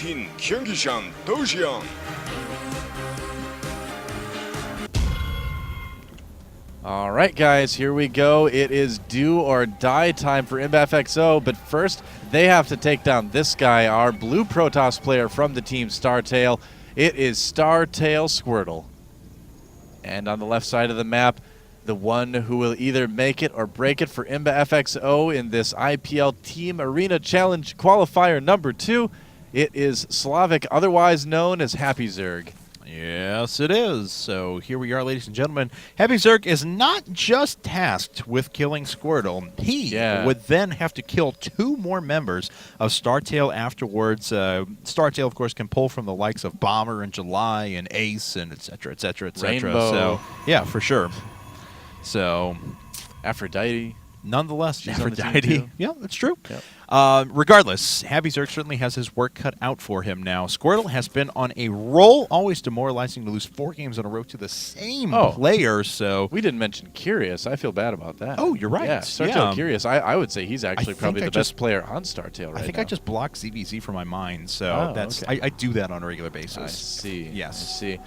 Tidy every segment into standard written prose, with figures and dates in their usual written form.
in 경기장 도시형. All right, guys, here we go. It is do or die time for imbaFXO, but first they have to take down this guy, our blue Protoss player from the team StarTale. It is StarTale.Squirtle. And on the left side of the map, the one who will either make it or break it for imbaFXO in this IPL Team Arena Challenge Qualifier number 2, it is Slavic, otherwise known as HappyZerg. Yes, it is. So here we are, ladies and gentlemen. HappyZerg is not just tasked with killing Squirtle. He would then have to kill 2 more members of StarTale afterwards. StarTale, of course, can pull from the likes of Bomber and July and Ace and et cetera, et cetera, et cetera. Rainbow. So, yeah, for sure. So, Aphrodite. Nonetheless, She's on the team Aphrodite. too. Yeah, that's true. Yep. Regardless, HappyZerg certainly has his work cut out for him now. Squirtle has been on a roll, always demoralizing to lose 4 games in a row to the same player. So we didn't mention Curious. I feel bad about that. Oh, you're right. Yeah, StarTale Curious. I would say he's actually probably the best player on StarTale right I think now. I just blocked ZVZ from my mind, so that's I do that on a regular basis. I see. Yes. I see.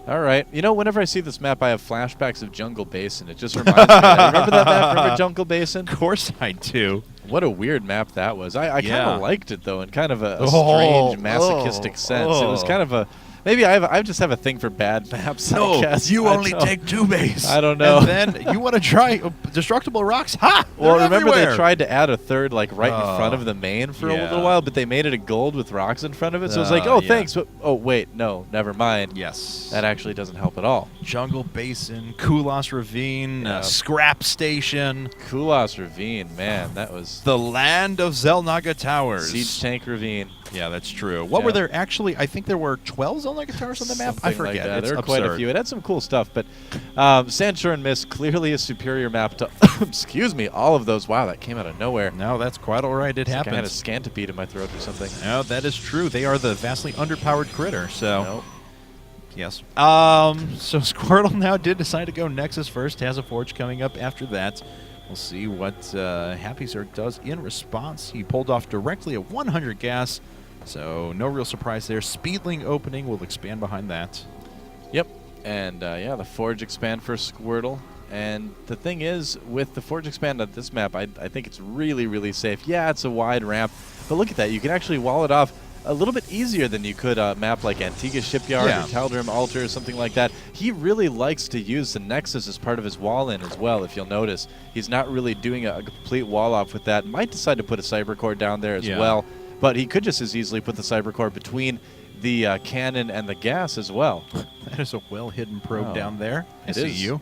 All right. You know, whenever I see this map, I have flashbacks of Jungle Basin. It just reminds me of that. Remember that map? Remember Jungle Basin? Of course I do. What a weird map that was. I kind of liked it, though, in kind of a strange, masochistic sense. It was kind of a... Maybe I just have a thing for bad maps, I guess. You only take 2 base. I don't know. And then you want to try Destructible Rocks? Ha! Well, remember everywhere. they tried to add a third, like, right in front of the main for a little while, but they made it a gold with rocks in front of it. So it's like, oh, thanks. But, oh, wait, no, never mind. Yes. That actually doesn't help at all. Jungle Basin, Kulas Ravine, Scrap Station. Kulas Ravine, man, that was... The land of Zelnaga Towers. Siege Tank Ravine. Yeah, that's true. What were there actually? I think there were 12 Zelnaga Towers on the map. I forget. Like that. It's there were absurd. quite a few. It had some cool stuff, but Sandshore and Mist, clearly a superior map to, excuse me, all of those. Wow, that came out of nowhere. No, that's quite all right. It happens. Like I had a scantipede in my throat or something. No, that is true. They are the vastly underpowered critter, so... Nope. Yes. So Squirtle now did decide to go Nexus first. Has a Forge coming up after that. We'll see what HappyZerg does in response. He pulled off directly at 100 gas, so no real surprise there. Speedling opening will expand behind that. Yep. And, yeah, the Forge expand for Squirtle. And the thing is, with the Forge expand on this map, I think it's really, really safe. Yeah, it's a wide ramp, but look at that. You can actually wall it off a little bit easier than you could a map like Antigua Shipyard or Caldrum Altar or something like that. He really likes to use the Nexus as part of his wall-in as well, if you'll notice. He's not really doing a complete wall-off with that. Might decide to put a Cyber Core down there as well, but he could just as easily put the Cyber Core between the cannon and the gas as well. That is a well-hidden probe down there. I see is. you.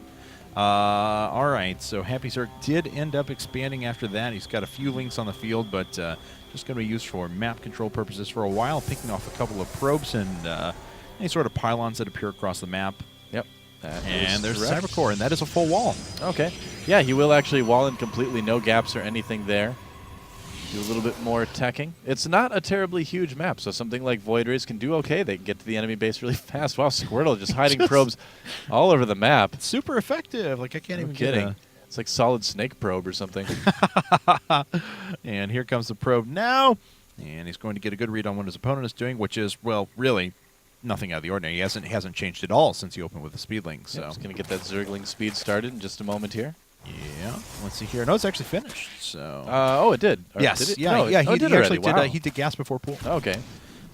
All right, so HappyZerg did end up expanding after that. He's got a few links on the field, but just going to be used for map control purposes for a while, picking off a couple of probes and any sort of pylons that appear across the map. Yep. And there's the Cyber Core, and that is a full wall. Okay. Yeah, he will actually wall in completely, no gaps or anything there. Do a little bit more teching. It's not a terribly huge map, so something like Void Rays can do okay. They can get to the enemy base really fast. Wow, Squirtle just hiding probes all over the map. It's super effective. Like, I can't even kidding. It's like Solid Snake Probe or something. And here comes the probe now. And he's going to get a good read on what his opponent is doing, which is, well, really nothing out of the ordinary. He hasn't changed at all since he opened with the Speedling. So just going to get that Zergling speed started in just a moment here. Yeah, let's see here. No, it's actually finished. So. Oh, it did. Yes. Did it? Yeah. No, yeah. He He did actually already. Wow. did. He did gas before pool. Okay.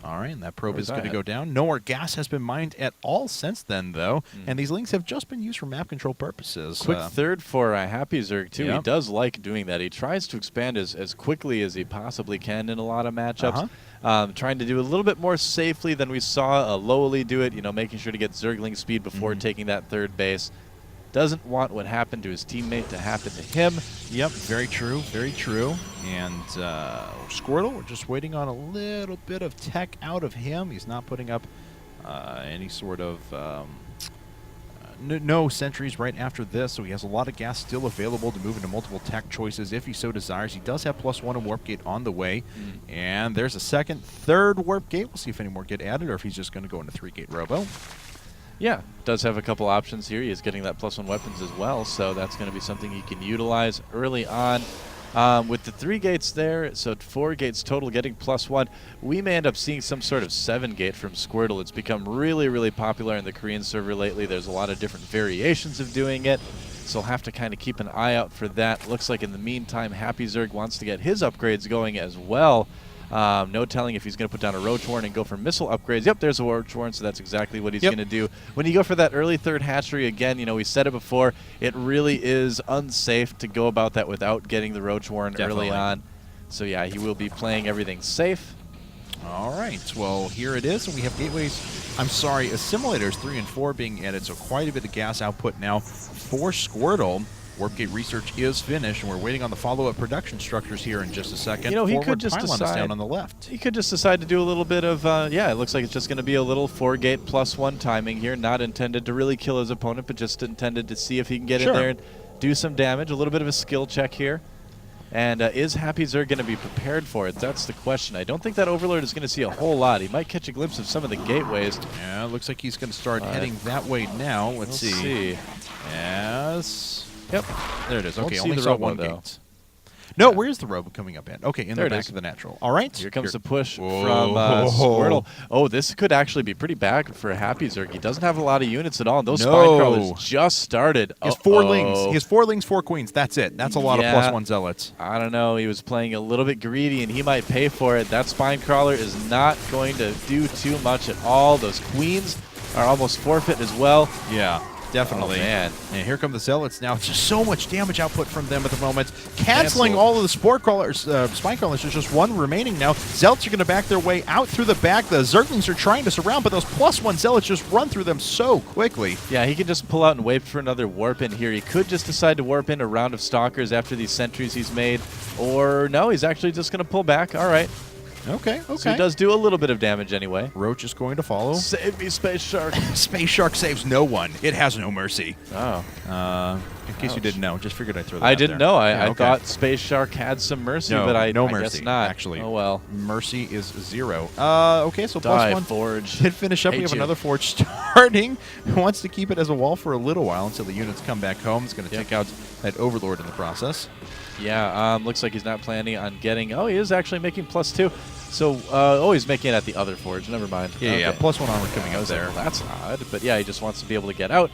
All right, and that probe Where's is going to that? go down. No more gas has been mined at all since then, though, and these links have just been used for map control purposes. Quick third for HappyZerg, too. Yep. He does like doing that. He tries to expand as quickly as he possibly can in a lot of matchups. Trying to do a little bit more safely than we saw Lowly do it, making sure to get Zergling speed before taking that third base. Doesn't want what happened to his teammate to happen to him. Yep, very true, very true. And Squirtle, we're just waiting on a little bit of tech out of him. He's not putting up any sort of no sentries right after this, so he has a lot of gas still available to move into multiple tech choices if he so desires. He does have +1 in Warp Gate on the way, and there's a second, third Warp Gate. We'll see if any more get added or if he's just going to go into 3-gate Robo. Yeah, does have a couple options here. He is getting that +1 weapons as well, so that's going to be something he can utilize early on. With the 3 gates there, so 4 gates total getting +1, we may end up seeing some sort of 7 gate from Squirtle. It's become really, really popular in the Korean server lately. There's a lot of different variations of doing it, so we'll have to kind of keep an eye out for that. Looks like in the meantime, HappyZerg wants to get his upgrades going as well. No telling if he's going to put down a Roach Warren and go for missile upgrades. Yep, there's a Roach Warren, so that's exactly what he's going to do. When you go for that early 3rd hatchery, again, you know, we said it before, it really is unsafe to go about that without getting the Roach Warren early on. So yeah, he will be playing everything safe. All right, well, here it is. We have gateways, assimilators 3 and 4 being added, so quite a bit of gas output now for Squirtle. Warp gate research is finished, and we're waiting on the follow-up production structures here in just a second. You know, he Forward could just pylon is decide down on the left. He could just decide to do a little bit of, yeah, it looks like it's just going to be a little 4-gate +1 timing here, not intended to really kill his opponent, but just intended to see if he can get in there and do some damage. A little bit of a skill check here. And is HappyZerg going to be prepared for it? That's the question. I don't think that Overlord is going to see a whole lot. He might catch a glimpse of some of the gateways. Yeah, it looks like he's going to start heading that way now. Let's see. Yes. Yep, there it is. Okay, only saw 1 gate. No, where's the robo coming up at? Okay, in the back of the natural. All right. Here comes the push from Squirtle. Oh, this could actually be pretty bad for HappyZerg. He doesn't have a lot of units at all. Those spine crawlers just started. He has 4 lings. He has 4 lings, 4 queens. That's it. That's a lot of +1 zealots. I don't know. He was playing a little bit greedy, and he might pay for it. That spine crawler is not going to do too much at all. Those queens are almost forfeit as well. Yeah. Definitely. Oh, man. And here come the Zealots now. Just so much damage output from them at the moment. Canceling all of the spine crawlers. There's just 1 remaining now. Zealots are going to back their way out through the back. The Zerglings are trying to surround, but those +1 Zealots just run through them so quickly. Yeah, he can just pull out and wait for another warp in here. He could just decide to warp in a round of Stalkers after these sentries he's made. Or no, he's actually just going to pull back. All right. Okay. So he does do a little bit of damage anyway. Roach is going to follow. Save me, Space Shark. Space Shark saves no one. It has no mercy. Oh. In case you didn't know, just figured I'd throw that out I didn't know. Yeah, I thought Space Shark had some mercy, no, but I mercy, guess not. Actually. Oh, well. Mercy is 0. Okay, so +1. Forge. Did finish up. We have another Forge starting. Wants to keep it as a wall for a little while until the units come back home. It's going to take out that Overlord in the process. Yeah, looks like he's not planning on getting... Oh, he is actually making +2. So, he's making it at the other Forge. Never mind. Yeah, +1 armor coming up there. Well, that's odd. But yeah, he just wants to be able to get out.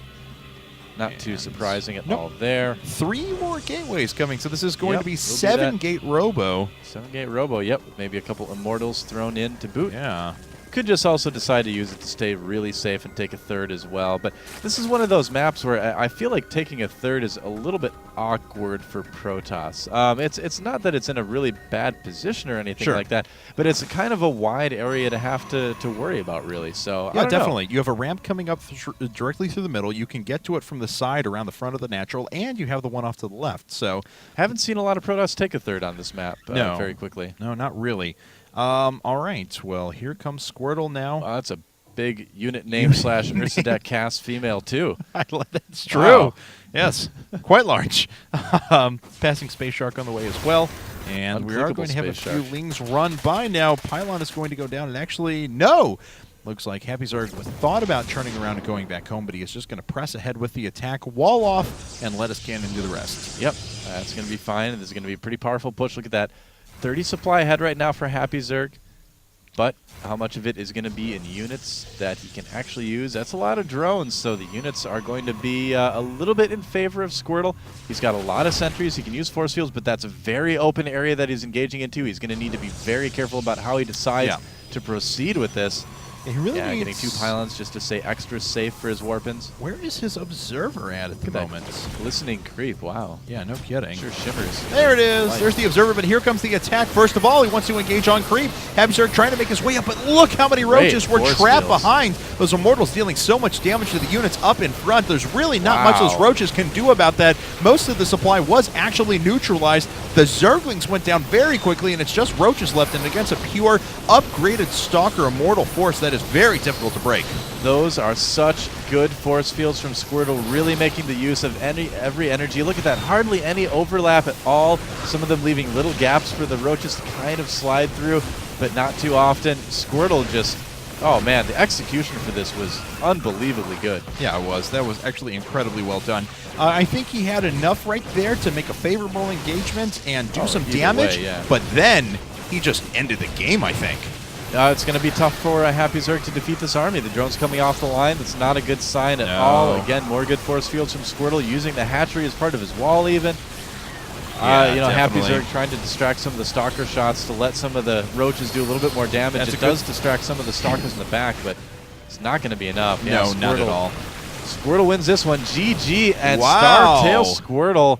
Not too surprising at all there. 3 more gateways coming, so this is going to be 7-gate robo. 7-gate robo, yep. Maybe a couple Immortals thrown in to boot. Yeah. Could just also decide to use it to stay really safe and take a 3rd as well. But this is one of those maps where I feel like taking a 3rd is a little bit awkward for Protoss. It's not that it's in a really bad position or anything like that, but it's kind of a wide area to have to worry about, really. So yeah, definitely. You have a ramp coming up directly through the middle. You can get to it from the side around the front of the natural, and you have the one off to the left. So haven't seen a lot of Protoss take a 3rd on this map very quickly. No, not really. All right. Well, here comes Squirtle now. That's a big unit name / Ursadeck cast female, too. That's true. Wow. Yes, quite large. Passing Space Shark on the way as well. And we are going to have a few lings run by now. Pylon is going to go down, and actually, no! Looks like HappyZerg thought about turning around and going back home, but he is just going to press ahead with the attack, wall off, and let his cannon do the rest. Yep, that's going to be fine. This is going to be a pretty powerful push. Look at that. 30 supply ahead right now for HappyZerg, but how much of it is going to be in units that he can actually use? That's a lot of drones, so the units are going to be a little bit in favor of Squirtle. He's got a lot of sentries. He can use force fields, but that's a very open area that he's engaging into. He's going to need to be very careful about how he decides to proceed with this. He really getting 2 pylons just to stay extra safe for his warpins. Where is his observer at the moment? Glistening creep, wow. Yeah, no kidding. Sure shimmers. There it is. There's the observer, but here comes the attack. First of all, he wants to engage on creep. HappyZerg trying to make his way up, but look how many roaches were trapped behind. Those Immortals dealing so much damage to the units up in front. There's really not much those roaches can do about that. Most of the supply was actually neutralized. The Zerglings went down very quickly, and it's just roaches left, and against a pure, upgraded Stalker Immortal force that is very difficult to break. Those are such good force fields from Squirtle, really making the use of every energy. Look at that, hardly any overlap at all. Some of them leaving little gaps for the roaches to kind of slide through, but not too often. Squirtle just Oh, man, the execution for this was unbelievably good. Yeah, it was. That was actually incredibly well done. I think he had enough right there to make a favorable engagement and do some damage, but then he just ended the game, I think. It's going to be tough for HappyZerg to defeat this army. The drone's coming off the line. That's not a good sign at all. Again, more good force fields from Squirtle, using the hatchery as part of his wall even. HappyZerg trying to distract some of the stalker shots to let some of the roaches do a little bit more damage. It does distract some of the stalkers in the back, but it's not going to be enough. No, not at all. Squirtle wins this one. GG and StarTale Squirtle.